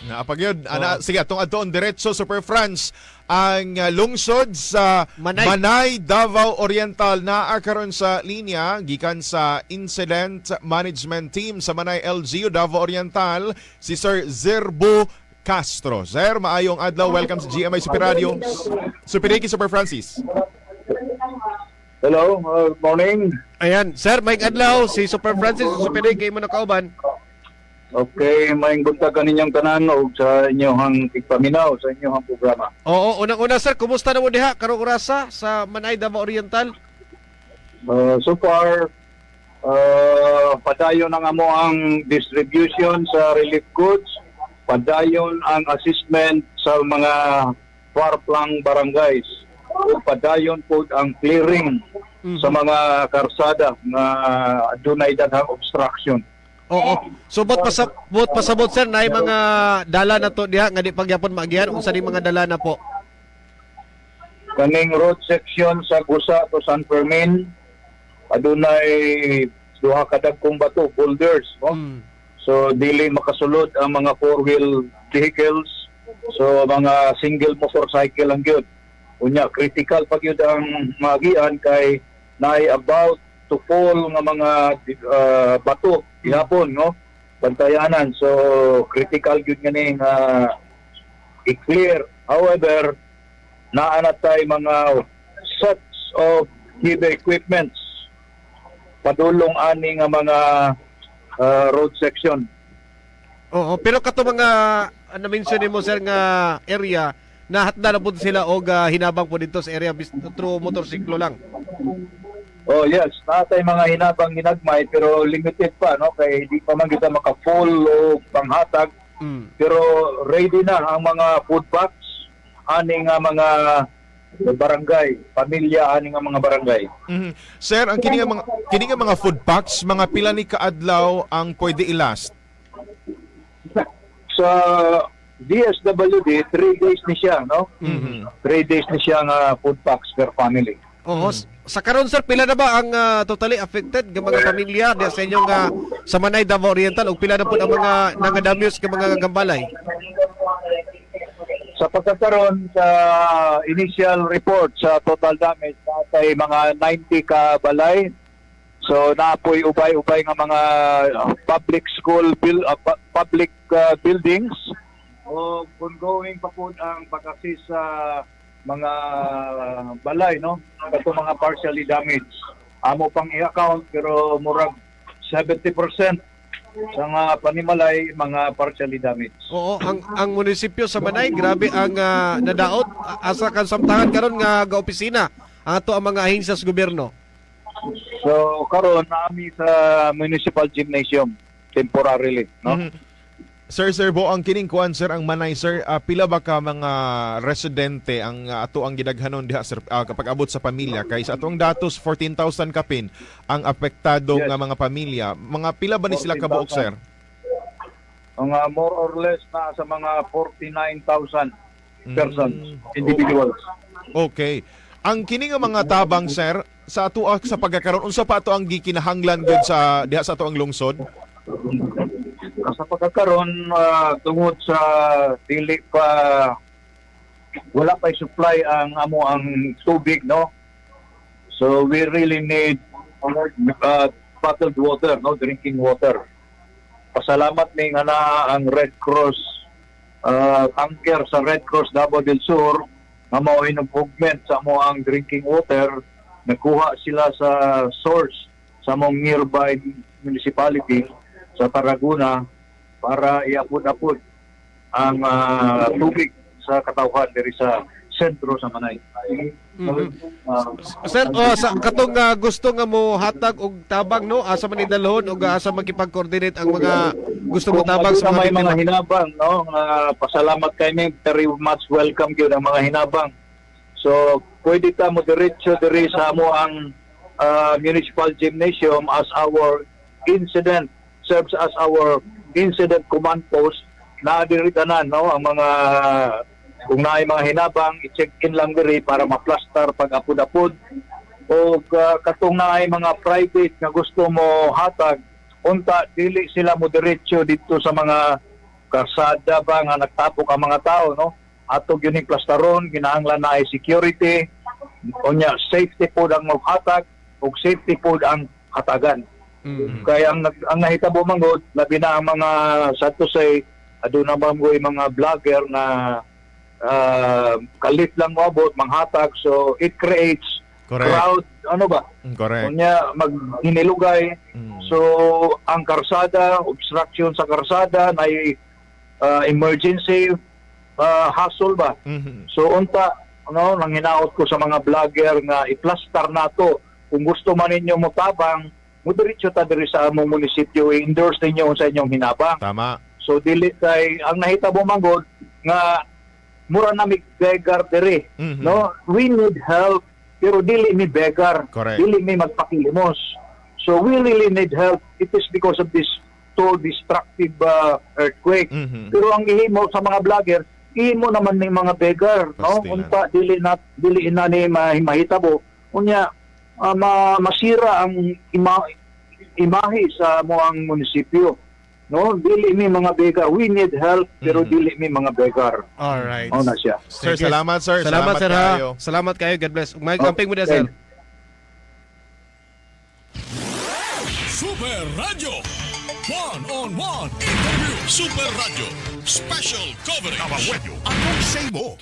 Napagyod. Sige, atong adtoon diretso Super France ang lungsod sa Manay, Davao Oriental naa karon sa linya gikan sa Incident Management Team sa Manay LGU Davao Oriental si Sir Zerbo Castro. Sir, maayong adlaw. Welcome sa GMI Super Radio. Supiriki Super Francis. Hello, morning. Ayan, sir, may adlaw si Super Francis Super kay mo nakauban. Okay, maing buntag kaninyong tanan o sa inyong tigpaminaw sa inyong programa. Oo, unang-una sir, kumusta na mo diha karong orasa sa Manay Davao Oriental? So far, padayon ang amo ang distribution sa relief goods, padayon ang assessment sa mga far-flung barangays, o padayon po ang clearing sa mga karsada na dunay daghang obstruction. Oo. So bot pasabot sir na mga dala na to diha nga di pagyapon maagihan unsa di mga dala na po. Kaning road section sa Gusa to San Fermin adunay duha ka dagkong bato, boulders, no? So dili makasulod ang mga four-wheel vehicles. So mga single motorcycle lang gyud. Unya critical pag yun ang magian kay naay about to fall nga mga bato ihapon, no? Bantayanan. So critical gyud nga i-clear. However, naa na tay mga sets of heavy equipments padulong ani nga mga road section. Oo, pero kato mga na-mention mo sir nga area nahatda na po sila og hinabang po dito sa area through motorsiklo lang. Oh yes, natay mga hinabang hinagmay pero limited pa, no, kay di pa man kita maka-full o panghatag. Pero ready na ang mga food packs ani nga mga barangay, pamilya ani nga mga barangay. Sir, ang kini nga mga food packs, mga pila ni kaadlaw ang pwede i-last? Sa DSWD, 3 days ni siya, no? 3 days ni siya nga food packs per family. Oo. Sa karon sir, pila na ba ang totally affected nga mga pamilya diha sa inyong sa Manay Davao Oriental ug pila na po ang mga nangadamyos nga mga gambalay? Sa pagkakaroon sa initial report sa total damage natay mga 90 ka balay. So naapoy ubay-ubay nga mga public school public buildings o ongoing pa po ang pag-assist sa mga balay, no? Kato mga partially damaged. Amo pang i-account pero murag 70% sa mga panimalay mga partially damaged. Oo, ang munisipyo sa Manay grabe ang nadaot asa kan samtangan karon nga opisina ato ang mga ahensya sa gobyerno. So karon naami sa municipal gymnasium temporarily, no? Sir Bo, ang kining kuan sir ang Manay sir, pila ba ka mga residente ang ato ang gidaghanon diha sir kapag abot sa pamilya kay sa atong datos 14,000 kapin ang apektado nga mga pamilya. Mga pila ba ni sila kabuok sir? Mga more or less na sa mga 49,000 persons, individuals. Okay. Ang kini nga mga tabang sir sa ato sa pagkakaroon unsa pa ato ang gikinahanglan gyud sa diha sa ato ang lungsod? Sa pagkakaroon tungod sa dili pa wala pa supply ang amo ang tubig, no? So we really need bottled water, no, drinking water. Pasalamat ning ana ang Red Cross tanker sa Red Cross Davao del Sur nga mao improvement sa amo ang drinking water. Nakuha sila sa source sa mong nearby municipality sa Tarragona para iapod-apod ang tubig sa katawhan diri sa sentro sa Manay. Sir, sa katong gusto nga mo hatag og tabang, no, asa man idalhon og asa magkipag-coordinate ang mga gusto mo tabang sa mga hinabang, no, pasalamat kay ni, very much welcome gyud ang mga hinabang. So pwede ta mo diretso diri sa amo ang municipal gymnasium as our serves as our incident command post na diri tanan, no, ang mga kung naay mga hinabang i-check in lang diri para ma-plaster pag apod-apod o katong naay mga private nga gusto mo hatag unta dili sila mo diretso dito sa mga kasada ba nga nagtapok ang mga tao, no? Atog yun yung plastaron, kinahanglan na ay security, unya safety po ang maghatag, ug safety po ang hatagan. Kaya ang nahitabo manggod, labi na ang mga sad to say, aduna ba mo yung mga vlogger na kalit lang moabot, manghatag, so it creates Correct. crowd, ano ba? Correct. Kunya maghinilugay. So ang karsada, obstruction sa karsada, na emergency hassle ba? So unta, ano, nang hinaot ko sa mga vlogger nga i-plaster nato. Kung gusto man ninyo motabang, mudiretso ta diri sa among munisipyo, i-endorse ninyo sa inyong hinabang. Tama. So dili kay ang nahitabo manggod nga mura na mi beggar diri. No, we need help pero dili mi beggar. Correct. Dili mi magpakilimos. So we really need help. It is because of this so destructive earthquake. Pero ang ihimo sa mga vlogger, ihimo naman ng mga beggar, no? Pastilan. Unta dili ina ni mahitabo. Unya masira ang imahe sa moang munisipyo. No, dili mi mga beggar. We need help pero dili mi mga beggar. Alright. Na siya. Sir, Sige. salamat sir. Salamat sir ha. kayo. Salamat kayo. God bless. May camping mo na sir. Super Radio. One-on-one interview. Super Radio. Special coverage. Akong say mo.